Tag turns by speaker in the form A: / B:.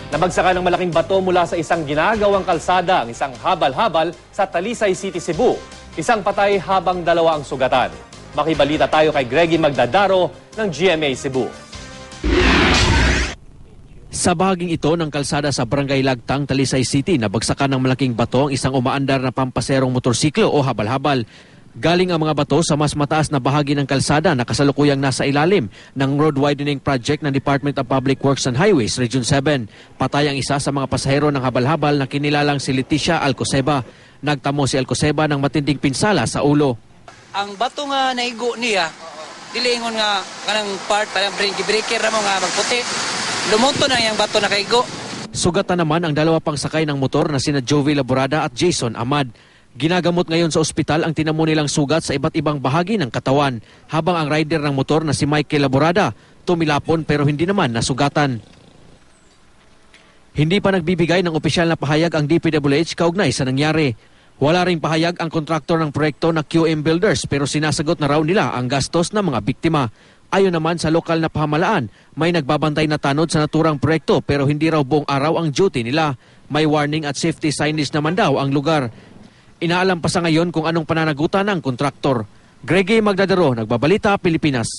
A: Nabagsakan ng malaking bato mula sa isang ginagawang kalsada ang isang habal-habal sa Talisay City, Cebu. Isang patay habang dalawa ang sugatan. Makibalita tayo kay Greggy Magdadaro ng GMA Cebu.
B: Sa bahaging ito ng kalsada sa Barangay Lagtang, Talisay City, nabagsakan ng malaking bato ang isang umaandar na pampaserong motorsiklo o habal-habal. Galing ang mga bato sa mas mataas na bahagi ng kalsada na kasalukuyang nasa ilalim ng road widening project ng Department of Public Works and Highways, Region 7. Patay ang isa sa mga pasahero ng habal-habal na kinilalang si Leticia Alcoseba. Nagtamo si Alcoseba ng matinding pinsala sa ulo.
C: Ang bato nga naigo niya, dilingon nga kanang part, parang breaker na mo nga magputi. Lumunto na yung bato na kaigo.
B: Sugatan naman ang dalawa pang sakay ng motor na sina Jovi Laborada at Jason Ahmad. Ginagamot ngayon sa ospital ang tinamo nilang sugat sa iba't ibang bahagi ng katawan, habang ang rider ng motor na si Michael Laborada tumilapon pero hindi naman nasugatan. Hindi pa nagbibigay ng opisyal na pahayag ang DPWH kaugnay sa nangyari. Wala ring pahayag ang kontraktor ng proyekto na QM Builders pero sinasagot na raw nila ang gastos ng mga biktima. Ayon naman sa lokal na pamahalaan, may nagbabantay na tanod sa naturang proyekto pero hindi raw buong araw ang duty nila. May warning at safety signage naman daw ang lugar. Inaalam pa sa ngayon kung anong pananagutan ng kontraktor. Greggy Magdadaro, Nagbabalita, Pilipinas.